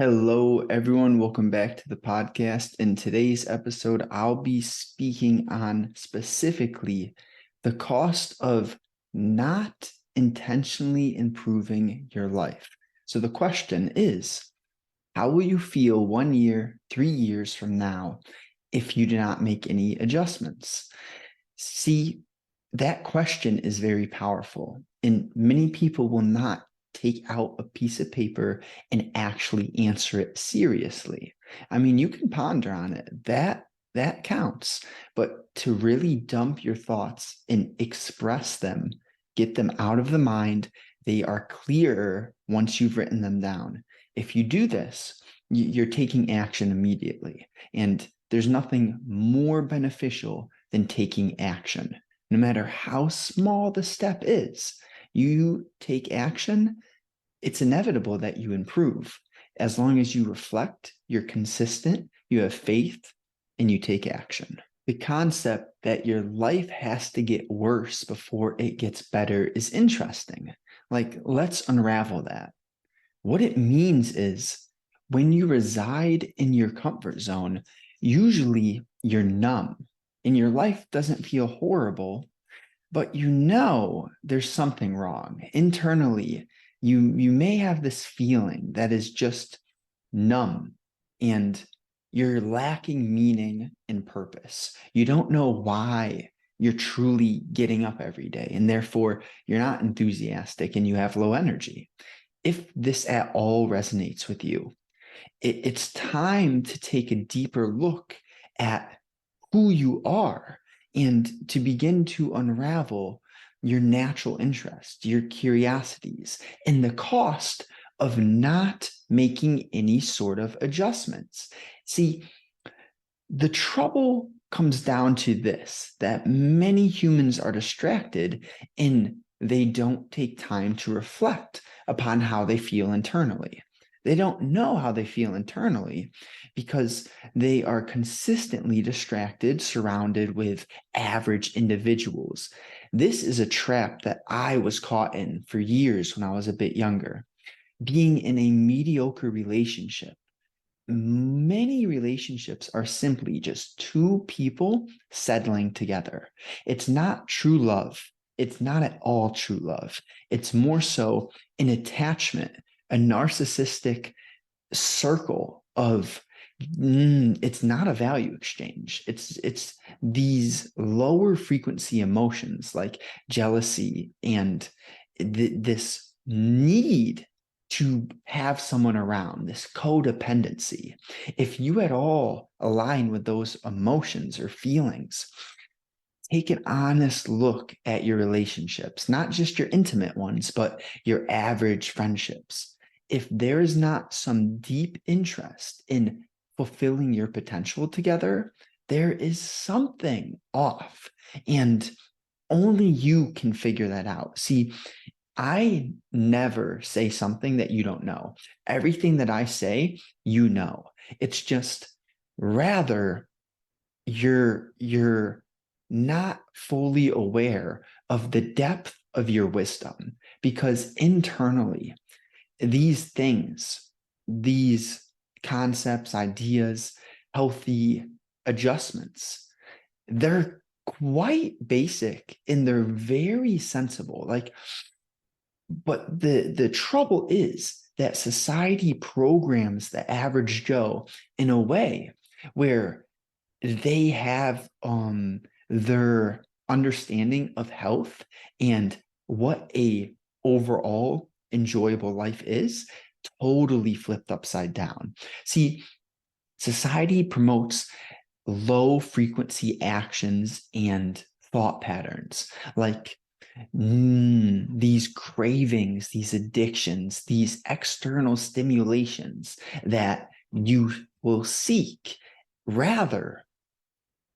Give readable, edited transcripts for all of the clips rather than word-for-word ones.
Hello, everyone. Welcome back to the podcast. In today's episode, I'll be speaking on specifically the cost of not intentionally improving your life. So the question is, how will you feel 1 year, 3 years from now if you do not make any adjustments? See, that question is very powerful, and many people will not take out a piece of paper and actually answer it seriously. I mean, you can ponder on it. That counts. But to really dump your thoughts and express them, get them out of the mind, they are clearer once you've written them down. If you do this, you're taking action immediately. And there's nothing more beneficial than taking action. No matter how small the step is, you take action, it's inevitable that you improve. As long as you reflect, you're consistent, you have faith, and you take action. The concept that your life has to get worse before it gets better is interesting. Like, let's unravel that. What it means is when you reside in your comfort zone, usually you're numb and your life doesn't feel horrible, but you know there's something wrong. Internally, you may have this feeling that is just numb and you're lacking meaning and purpose. You don't know why you're truly getting up every day, and therefore you're not enthusiastic and you have low energy. If this at all resonates with you, it's time to take a deeper look at who you are and to begin to unravel your natural interest, your curiosities, and the cost of not making any sort of adjustments. See, the trouble comes down to this, that many humans are distracted and they don't take time to reflect upon how they feel internally. They don't know how they feel internally because they are consistently distracted, surrounded with average individuals. This is a trap that I was caught in for years when I was a bit younger. Being in a mediocre relationship, many relationships are simply just two people settling together. It's not true love. It's not at all true love. It's more so an attachment, a narcissistic circle of it's not a value exchange. It's these lower frequency emotions like jealousy and this need to have someone around, this codependency. If you at all align with those emotions or feelings, take an honest look at your relationships, not just your intimate ones, but your average friendships. If there is not some deep interest in fulfilling your potential together, there is something off. And only you can figure that out. See, I never say something that you don't know. Everything that I say, you know. It's just rather you're not fully aware of the depth of your wisdom because internally these things, these concepts, ideas, healthy adjustments, they're quite basic and they're very sensible. But the trouble is that society programs the average Joe in a way where they have their understanding of health and what a overall enjoyable life is totally flipped upside down. See, society promotes low frequency actions and thought patterns like these cravings, these addictions, these external stimulations that you will seek. Rather,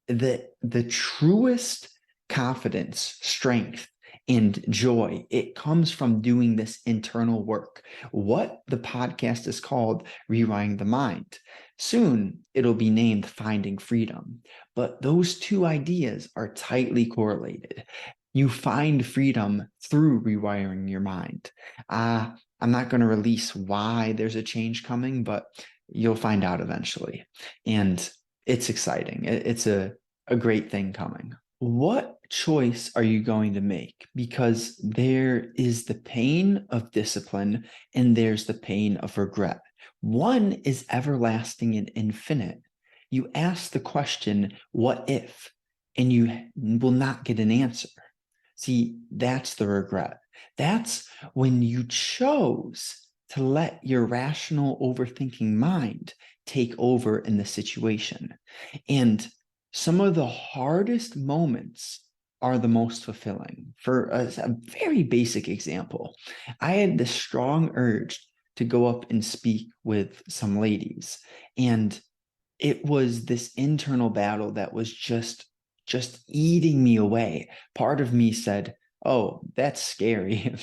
the truest confidence, strength, and joy, it comes from doing this internal work. What the podcast is called Rewiring the Mind. Soon it'll be named Finding Freedom. But those two ideas are tightly correlated. You find freedom through rewiring your mind. I I'm not going to release why there's a change coming, but you'll find out eventually. And it's exciting. It's a great thing coming. What choice are you going to make? Because there is the pain of discipline and there's the pain of regret. One is everlasting and infinite. You ask the question, what if? And you will not get an answer. See, that's the regret. That's when you chose to let your rational, overthinking mind take over in the situation. And some of the hardest moments are the most fulfilling. For a very basic example, I had this strong urge to go up and speak with some ladies. And it was this internal battle that was just eating me away. Part of me said, oh, that's scary.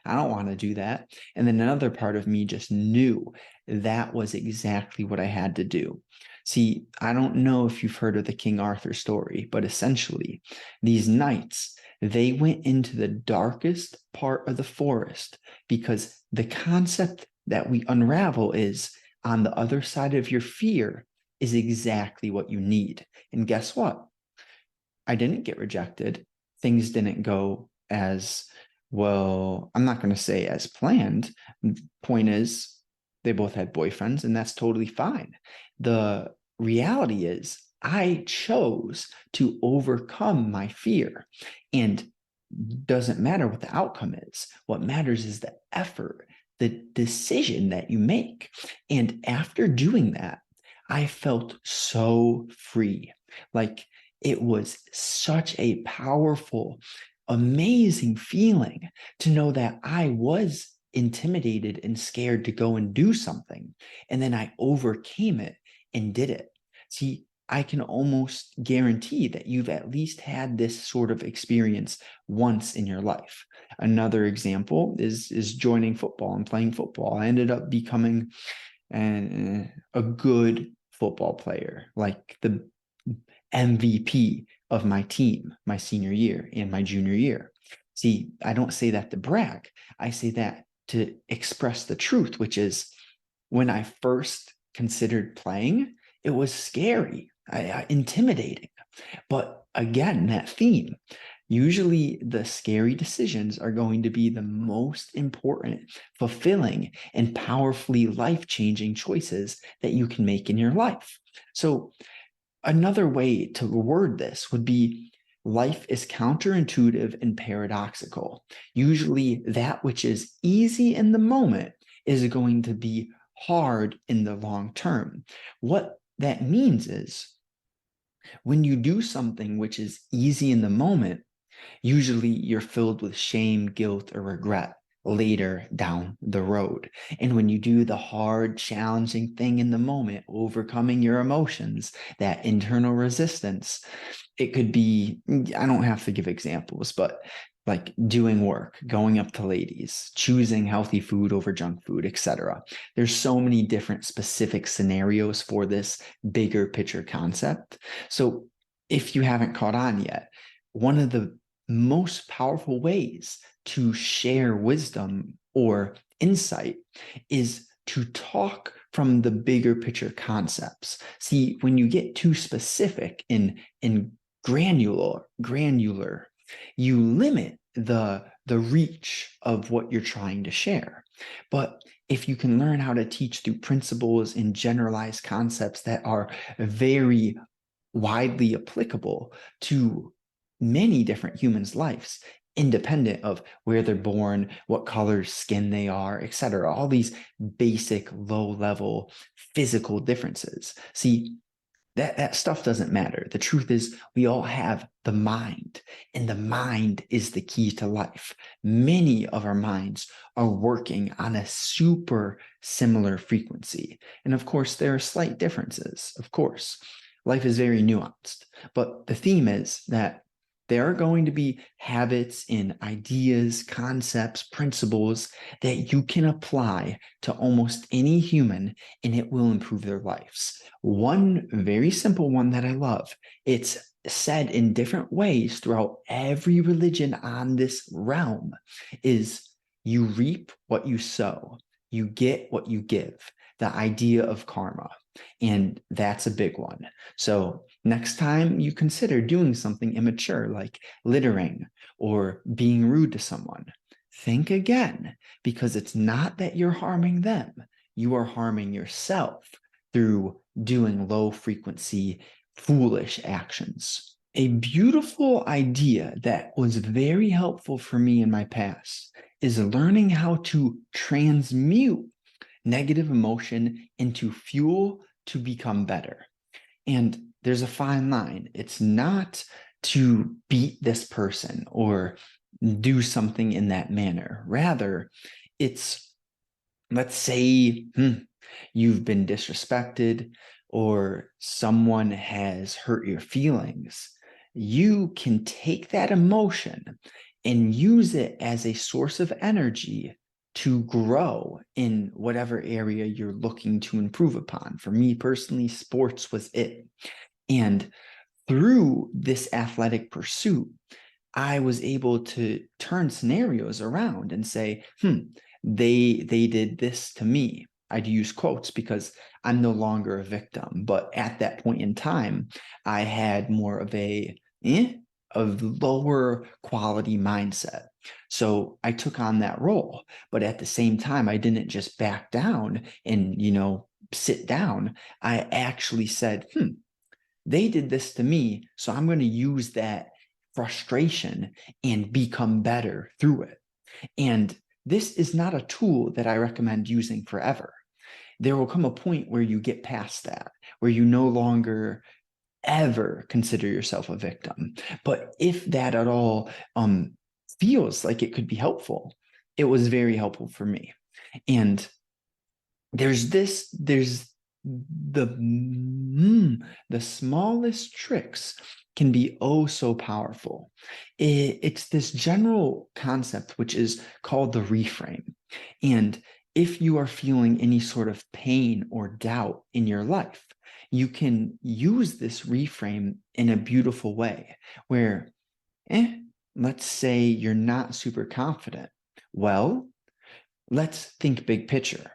I don't want to do that. And then another part of me just knew that was exactly what I had to do. See, I don't know if you've heard of the King Arthur story, but essentially, these knights, they went into the darkest part of the forest because the concept that we unravel is on the other side of your fear is exactly what you need. And guess what? I didn't get rejected. Things didn't go as well. I'm not going to say as planned. Point is, they both had boyfriends, and that's totally fine. The reality is, I chose to overcome my fear. And doesn't matter what the outcome is. What matters is the effort, the decision that you make. And after doing that, I felt so free. Like it was such a powerful, amazing feeling to know that I was intimidated and scared to go and do something. And then I overcame it and did it. See, I can almost guarantee that you've at least had this sort of experience once in your life. Another example is joining football and playing football. I ended up becoming a good football player, like the MVP of my team, my senior year and my junior year. See, I don't say that to brag. I say that to express the truth, which is when I first considered playing, it was scary, intimidating. But again, that theme, usually the scary decisions are going to be the most important, fulfilling, and powerfully life-changing choices that you can make in your life. So another way to word this would be life is counterintuitive and paradoxical. Usually that which is easy in the moment is going to be hard in the long term. What that means is when you do something which is easy in the moment, usually you're filled with shame, guilt, or regret later down the road. And when you do the hard, challenging thing in the moment, overcoming your emotions, that internal resistance, it could be, I don't have to give examples, but like doing work, going up to ladies, choosing healthy food over junk food, etc. There's so many different specific scenarios for this bigger picture concept. So if you haven't caught on yet, one of the most powerful ways to share wisdom or insight is to talk from the bigger picture concepts. See, when you get too specific in granular, you limit the reach of what you're trying to share. But if you can learn how to teach through principles and generalized concepts that are very widely applicable to many different humans' lives, independent of where they're born, what color skin they are, etc. All these basic low-level physical differences. See, that stuff doesn't matter. The truth is we all have the mind, and the mind is the key to life. Many of our minds are working on a super similar frequency. And of course, there are slight differences. Of course, life is very nuanced, but the theme is that there are going to be habits and ideas, concepts, principles that you can apply to almost any human, and it will improve their lives. One very simple one that I love, it's said in different ways throughout every religion on this realm, is You reap what you sow. You get what you give. The idea of karma. And that's a big one. So next time you consider doing something immature like littering or being rude to someone, think again, because it's not that you're harming them. You are harming yourself through doing low frequency, foolish actions. A beautiful idea that was very helpful for me in my past is learning how to transmute negative emotion into fuel to become better. And there's a fine line. It's not to beat this person or do something in that manner. Rather, it's, let's say, you've been disrespected or someone has hurt your feelings. You can take that emotion and use it as a source of energy to grow in whatever area you're looking to improve upon. For me personally, sports was it. And through this athletic pursuit, I was able to turn scenarios around and say, they did this to me. I'd use quotes because I'm no longer a victim. But at that point in time, I had more of a lower quality mindset. So I took on that role. But at the same time, I didn't just back down and, sit down. I actually said, they did this to me, so I'm going to use that frustration and become better through it. And this is not a tool that I recommend using forever. There will come a point where you get past that, where you no longer ever consider yourself a victim. But if that at all feels like it could be helpful, it was very helpful for me. And there's the smallest tricks can be oh so powerful. It's this general concept which is called the reframe. And if you are feeling any sort of pain or doubt in your life, you can use this reframe in a beautiful way where, let's say you're not super confident. Well, let's think big picture.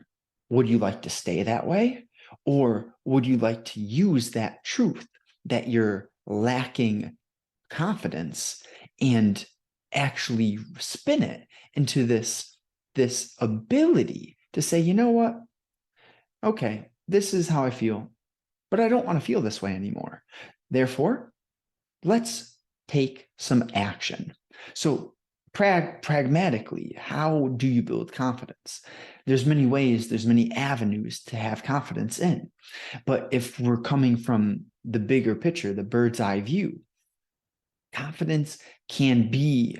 Would you like to stay that way? Or would you like to use that truth that you're lacking confidence and actually spin it into this ability to say, you know what? Okay, this is how I feel, but I don't want to feel this way anymore. Therefore, let's take some action. So pragmatically, how do you build confidence? There's many ways, there's many avenues to have confidence in. But if we're coming from the bigger picture, the bird's eye view, confidence can be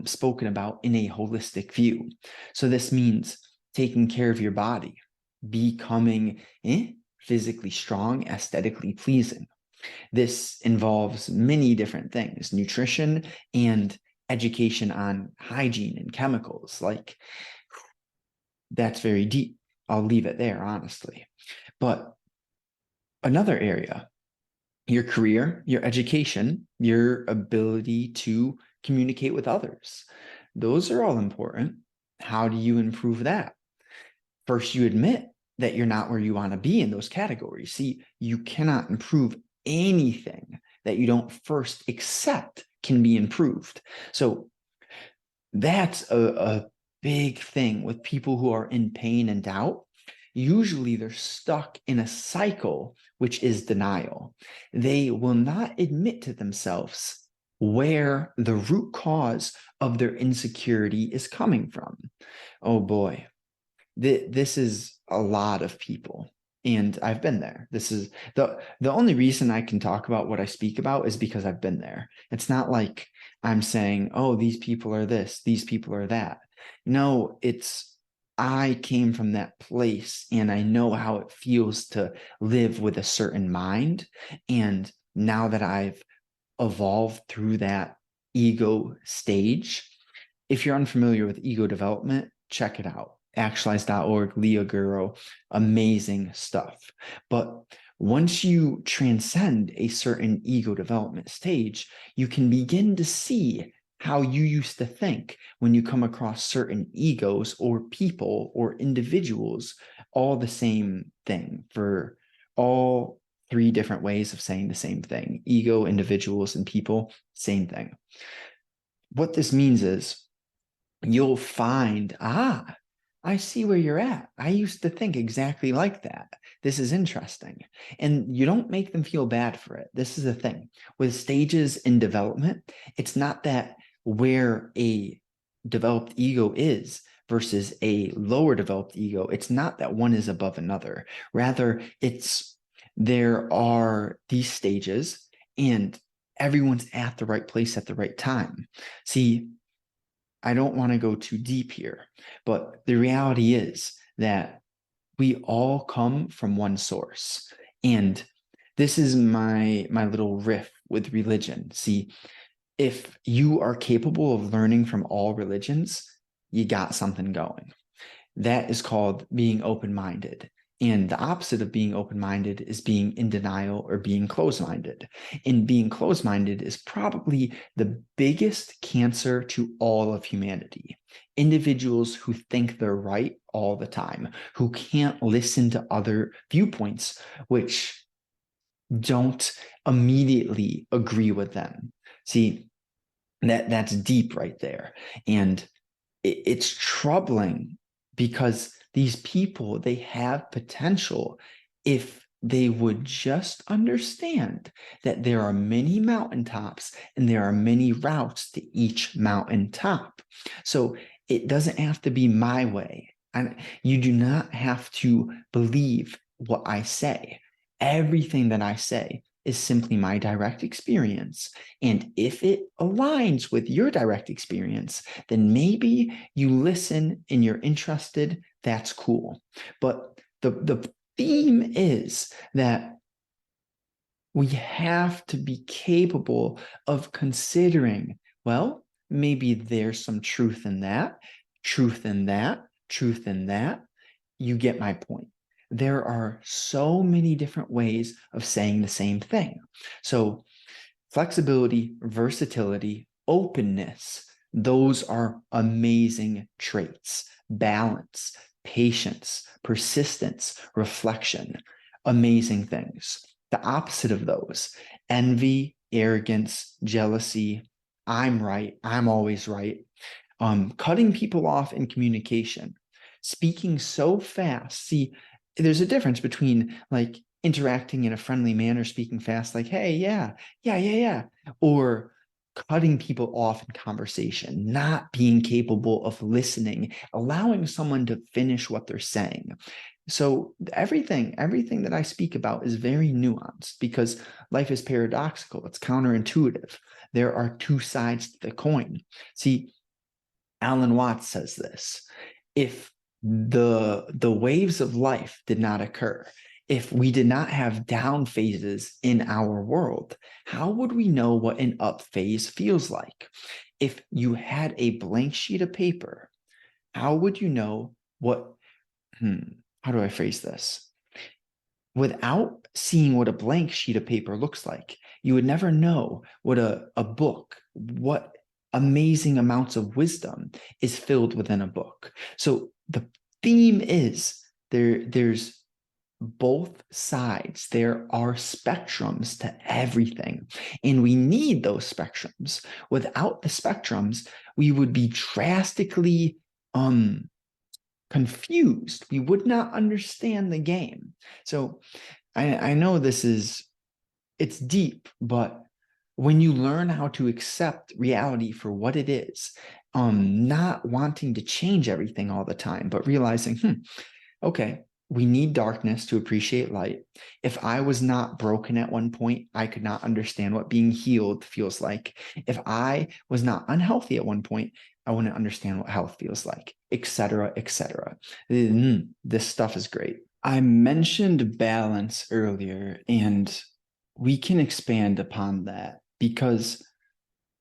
spoken about in a holistic view. So this means taking care of your body, becoming physically strong, aesthetically pleasing. This involves many different things, nutrition and education on hygiene and chemicals. Like, that's very deep. I'll leave it there, honestly. But another area, your career, your education, your ability to communicate with others. Those are all important. How do you improve that? First, you admit that you're not where you want to be in those categories. See, you cannot improve anything that you don't first accept can be improved. So that's a big thing with people who are in pain and doubt. Usually they're stuck in a cycle, which is denial. They will not admit to themselves where the root cause of their insecurity is coming from. Oh boy, this is a lot of people. And I've been there. This is the only reason I can talk about what I speak about is because I've been there. It's not like I'm saying, oh, these people are this, these people are that. No, it's I came from that place and I know how it feels to live with a certain mind. And now that I've evolved through that ego stage, if you're unfamiliar with ego development, check it out. Actualize.org, Leah Guru, amazing stuff. But once you transcend a certain ego development stage, you can begin to see how you used to think when you come across certain egos or people or individuals, all the same thing for all three different ways of saying the same thing: ego, individuals, and people, same thing. What this means is you'll find, I see where you're at. I used to think exactly like that. This is interesting. And you don't make them feel bad for it. This is the thing. With stages in development, it's not that where a developed ego is versus a lower developed ego. It's not that one is above another. Rather, there are these stages and everyone's at the right place at the right time. See, I don't want to go too deep here, but the reality is that we all come from one source. And this is my little riff with religion. See, if you are capable of learning from all religions, you got something going. That is called being open-minded. And the opposite of being open-minded is being in denial or being closed-minded. And being closed-minded is probably the biggest cancer to all of humanity. Individuals who think they're right all the time, who can't listen to other viewpoints, which don't immediately agree with them. See, that's deep right there. And it's troubling because these people, they have potential if they would just understand that there are many mountaintops and there are many routes to each mountaintop. So it doesn't have to be my way. And you do not have to believe what I say. Everything that I say is simply my direct experience. And if it aligns with your direct experience, then maybe you listen and you're interested. That's cool. But the theme is that we have to be capable of considering, well, maybe there's some truth in that, truth in that, truth in that. You get my point. There are so many different ways of saying the same thing. So flexibility, versatility, openness, those are amazing traits. Balance, patience, persistence, reflection, amazing things. The opposite of those, envy, arrogance, jealousy, I'm right, I'm always right, cutting people off in communication, speaking so fast. See, there's a difference between like interacting in a friendly manner, speaking fast, like, hey, yeah, or cutting people off in conversation, not being capable of listening, allowing someone to finish what they're saying. So everything that I speak about is very nuanced because life is paradoxical. It's counterintuitive. There are two sides to the coin. See, Alan Watts says this: if the waves of life did not occur, if we did not have down phases in our world, how would we know what an up phase feels like? If you had a blank sheet of paper, how would you know what, how do I phrase this? Without seeing what a blank sheet of paper looks like, you would never know what a book, what amazing amounts of wisdom is filled within a book. So the theme is there's both sides. There are spectrums to everything, and we need those spectrums. Without the spectrums, we would be drastically confused. We would not understand the game. So I know it's deep, but when you learn how to accept reality for what it is, not wanting to change everything all the time, but realizing, okay, we need darkness to appreciate light. If I was not broken at one point, I could not understand what being healed feels like. If I was not unhealthy at one point, I wouldn't understand what health feels like, etc., etc. This stuff is great. I mentioned balance earlier, and we can expand upon that because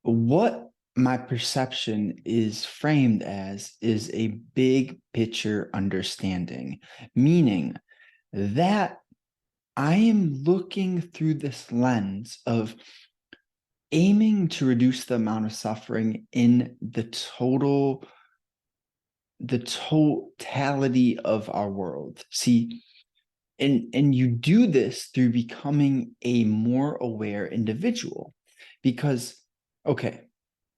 what my perception is framed as is a big picture understanding, meaning that I am looking through this lens of aiming to reduce the amount of suffering in the totality of our world. See, and you do this through becoming a more aware individual, because, okay,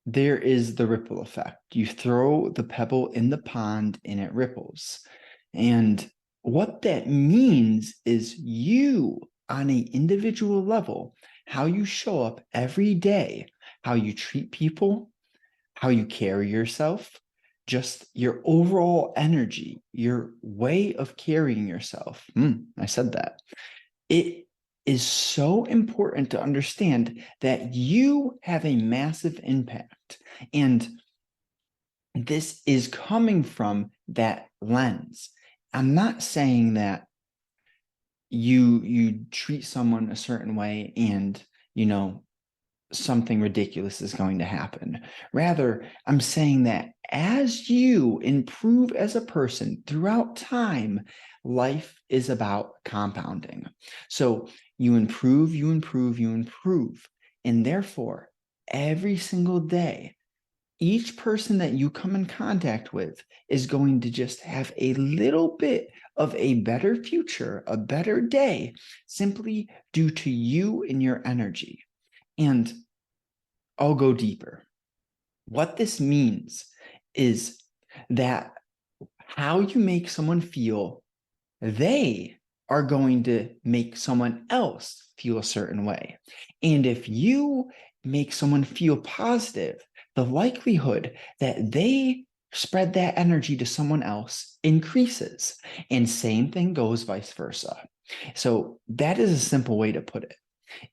there is the ripple effect. You throw the pebble in the pond and it ripples. And what that means is you, on an individual level, how you show up every day, how you treat people, how you carry yourself, just your overall energy, your way of carrying yourself. I said that. It is so important to understand that you have a massive impact. And this is coming from that lens. I'm not saying that you treat someone a certain way and, something ridiculous is going to happen. Rather, I'm saying that as you improve as a person throughout time, life is about compounding. So you improve, you improve, you improve. And therefore, every single day, each person that you come in contact with is going to just have a little bit of a better future, a better day, simply due to you and your energy. And I'll go deeper. What this means is that how you make someone feel, they are going to make someone else feel a certain way. And if you make someone feel positive, the likelihood that they spread that energy to someone else increases. And same thing goes vice versa. So that is a simple way to put it.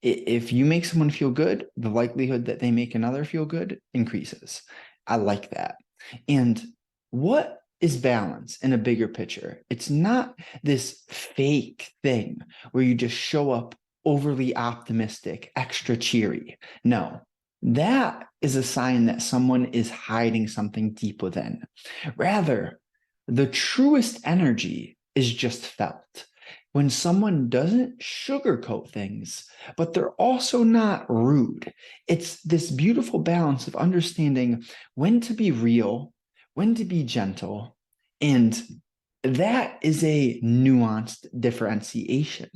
If you make someone feel good, the likelihood that they make another feel good increases. I like that. And what is balance in a bigger picture? It's not this fake thing where you just show up overly optimistic, extra cheery. No, that is a sign that someone is hiding something deep within. Rather, the truest energy is just felt. When someone doesn't sugarcoat things, but they're also not rude. It's this beautiful balance of understanding when to be real, when to be gentle, and that is a nuanced differentiation.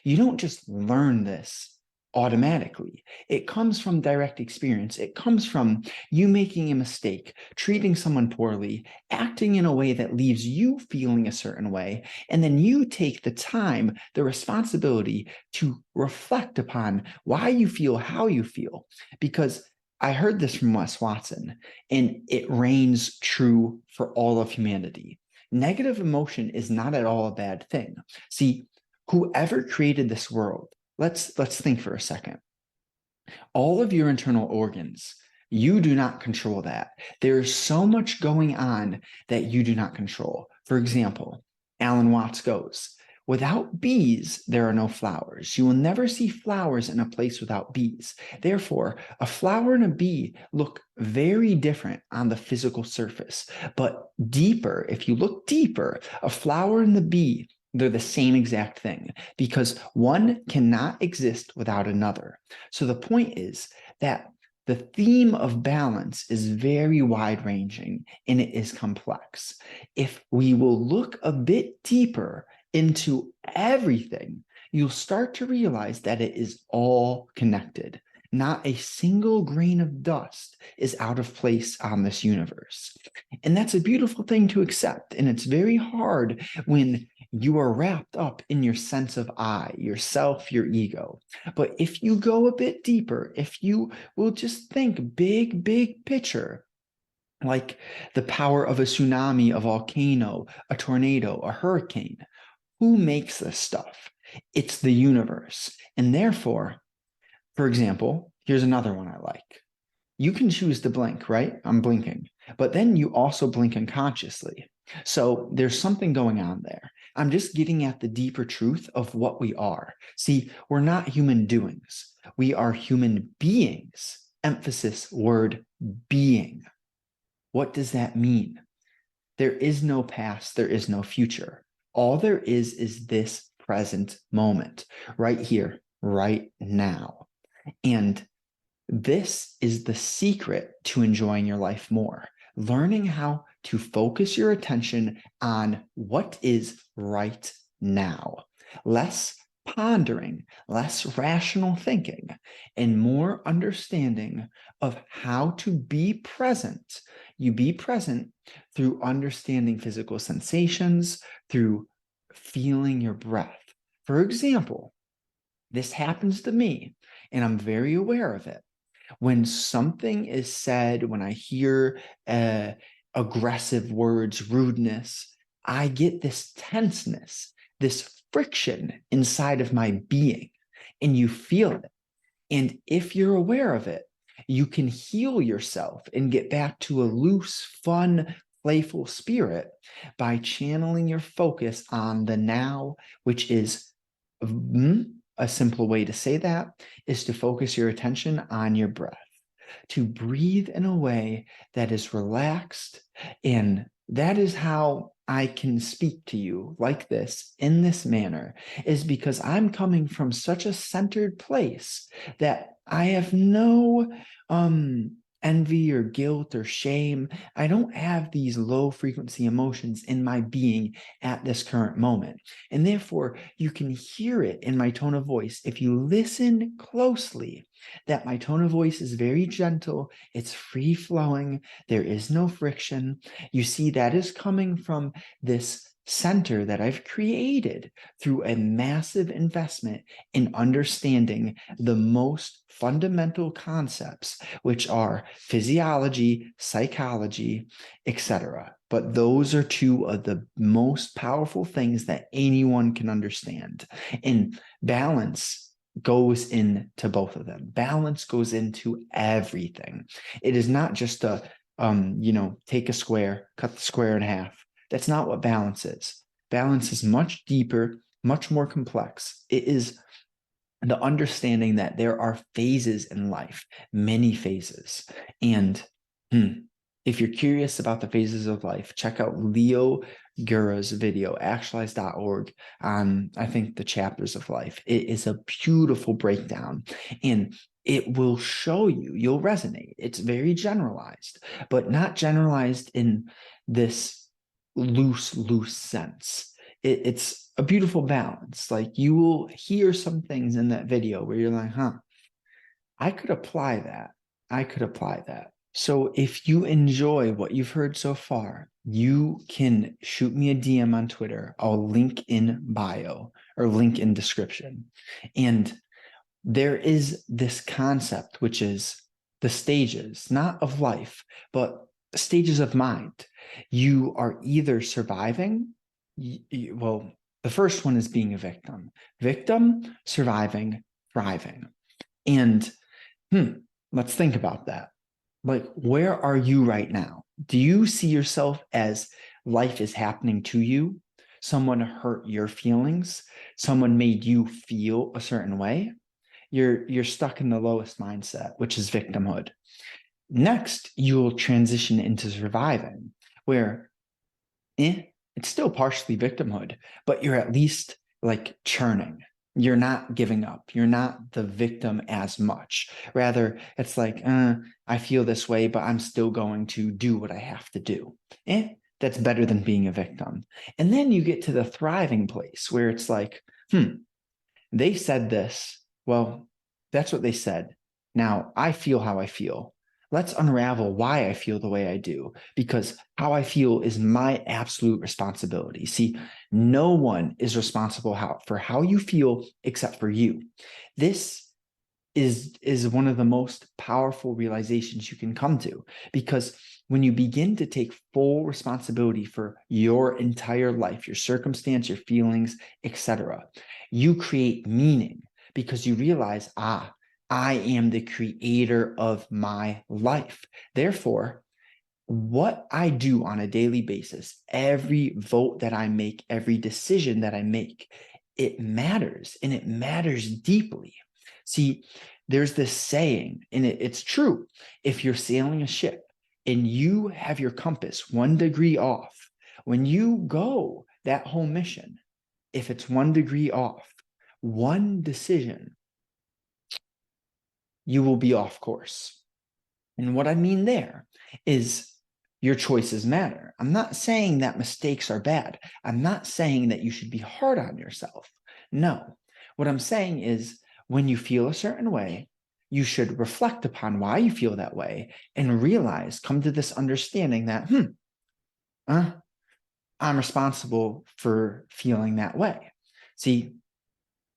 You don't just learn this automatically. It comes from direct experience. It comes from you making a mistake, treating someone poorly, acting in a way that leaves you feeling a certain way, and then you take the time, the responsibility to reflect upon why you feel how you feel. Because I heard this from Wes Watson, and it reigns true for all of humanity. Negative emotion is not at all a bad thing. See, whoever created this world, let's think for a second. All of your internal organs, you do not control that. There's so much going on that you do not control. For example, Alan Watts goes, without bees, there are no flowers. You will never see flowers in a place without bees. Therefore, a flower and a bee look very different on the physical surface. But deeper, if you look deeper, a flower and the bee, they're the same exact thing, because one cannot exist without another. So the point is that the theme of balance is very wide-ranging and it is complex. If we will look a bit deeper into everything, you'll start to realize that it is all connected. Not a single grain of dust is out of place on this universe. And that's a beautiful thing to accept. And it's very hard when you are wrapped up in your sense of I, yourself, your ego. But if you go a bit deeper, if you will just think big picture, like the power of a tsunami, a volcano, a tornado, a hurricane, who makes this stuff? It's the universe. And therefore, for example, here's another one I like. You can choose to blink, right? I'm blinking. But then you also blink unconsciously. So there's something going on there. I'm just getting at the deeper truth of what we are. See, we're not human doings. We are human beings. Emphasis word being. What does that mean? There is no past. There is no future. All there is this present moment right here, right now. And This is the secret to enjoying your life more. Learning how to focus your attention on what is right now. Less pondering, less rational thinking, and more understanding of how to be present. You be present through understanding physical sensations, through feeling your breath. For example, this happens to me, and I'm very aware of it. When something is said, when I hear aggressive words, rudeness, I get this tenseness, this friction inside of my being, and you feel it. And if you're aware of it, you can heal yourself and get back to a loose, fun, playful spirit by channeling your focus on the now, which is a simple way to say that is to focus your attention on your breath, to breathe in a way that is relaxed. And that is how I can speak to you like this in this manner, is because I'm coming from such a centered place that I have no envy or guilt or shame. I don't have these low frequency emotions in my being at this current moment. And therefore, you can hear it in my tone of voice. If you listen closely, that my tone of voice is very gentle, it's free flowing, there is no friction. You see, that is coming from this center that I've created through a massive investment in understanding the most fundamental concepts, which are physiology, psychology, etc. But those are two of the most powerful things that anyone can understand. And balance goes into both of them. Balance goes into everything. It is not just a, take a square, cut the square in half. That's not what balance is. Balance is much deeper, much more complex. It is the understanding that there are phases in life, many phases. And if you're curious about the phases of life, check out Leo Gura's video, actualize.org, on, I think, the chapters of life. It is a beautiful breakdown, and it will show you, you'll resonate. It's very generalized, but not generalized in this loose sense. It's a beautiful balance. Like, you will hear some things in that video where you're like, I could apply that. I could apply that. So if you enjoy what you've heard so far, you can shoot me a DM on Twitter. I'll link in bio or link in description. And there is this concept, which is the stages, not of life, but stages of mind. You are either surviving, well, the first one is being a victim, surviving, thriving. And let's think about that. Like, where are you right now? Do you see yourself as life is happening to you? Someone hurt your feelings? Someone made you feel a certain way? You're stuck in the lowest mindset, which is victimhood. Next, you'll transition into surviving, where it's still partially victimhood, but you're at least like churning. You're not giving up. You're not the victim as much. Rather, it's like, I feel this way, but I'm still going to do what I have to do. That's better than being a victim. And then you get to the thriving place where it's like, they said this. Well, that's what they said. Now I feel how I feel. Let's unravel why I feel the way I do, because how I feel is my absolute responsibility. See, no one is responsible for how you feel except for you. This is one of the most powerful realizations you can come to, because when you begin to take full responsibility for your entire life, your circumstance, your feelings, etc., you create meaning, because you realize, I am the creator of my life. Therefore, what I do on a daily basis, every vote that I make, every decision that I make, it matters, and it matters deeply. See, there's this saying, and it's true. If you're sailing a ship and you have your compass 1 degree off, when you go that whole mission, if it's 1 degree off, one decision you will be off course. And what I mean there is your choices matter. I'm not saying that mistakes are bad. I'm not saying that you should be hard on yourself. No, what I'm saying is when you feel a certain way, you should reflect upon why you feel that way and realize, come to this understanding that, I'm responsible for feeling that way. See,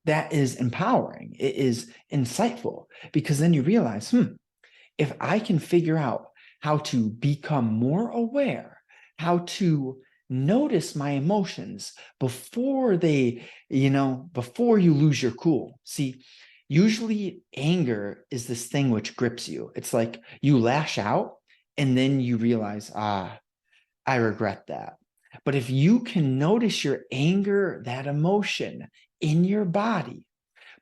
that is empowering. It is insightful because then you realize, if I can figure out how to become more aware, how to notice my emotions before before you lose your cool. See, usually anger is this thing which grips you. It's like you lash out and then you realize, I regret that. But if you can notice your anger, that emotion in your body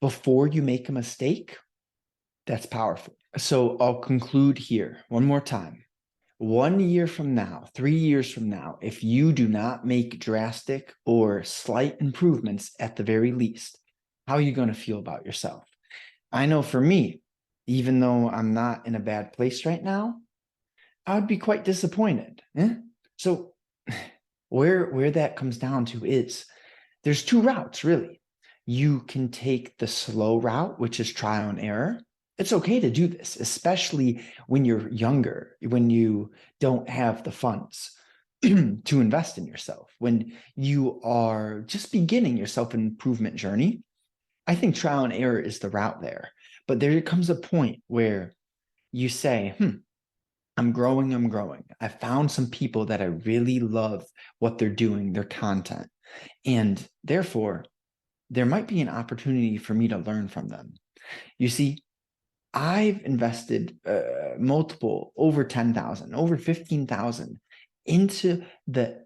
before you make a mistake, that's powerful. So I'll conclude here one more time. 1 year from now, 3 years from now, if you do not make drastic or slight improvements at the very least, how are you going to feel about yourself? I know for me, even though I'm not in a bad place right now, I would be quite disappointed. So where that comes down to is there's two routes, really. You can take the slow route, which is trial and error. It's okay to do this, especially when you're younger, when you don't have the funds to invest in yourself, when you are just beginning your self-improvement journey. I think trial and error is the route there. But there comes a point where you say, I'm growing. I found some people that I really love what they're doing, their content. And therefore, there might be an opportunity for me to learn from them. You see, I've invested multiple, over 10,000, over 15,000 into the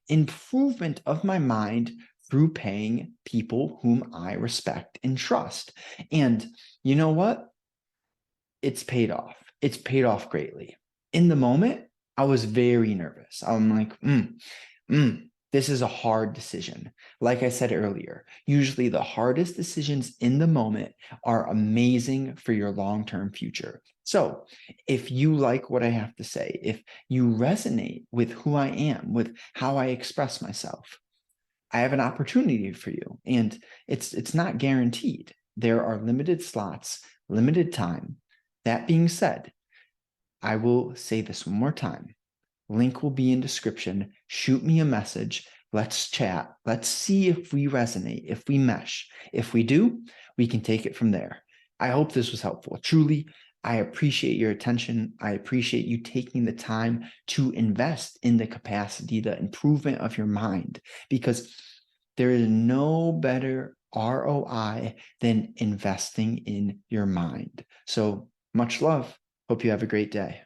improvement of my mind through paying people whom I respect and trust. And you know what? It's paid off. It's paid off greatly. In the moment, I was very nervous. I'm like, this is a hard decision. Like I said earlier, usually the hardest decisions in the moment are amazing for your long-term future. So if you like what I have to say, if you resonate with who I am, with how I express myself, I have an opportunity for you. And it's not guaranteed. There are limited slots, limited time. That being said, I will say this one more time. Link will be in description. Shoot me a message. Let's chat. Let's see if we resonate, if we mesh. If we do, we can take it from there. I hope this was helpful. Truly, I appreciate your attention. I appreciate you taking the time to invest in the capacity, the improvement of your mind, because there is no better ROI than investing in your mind. So much love. Hope you have a great day.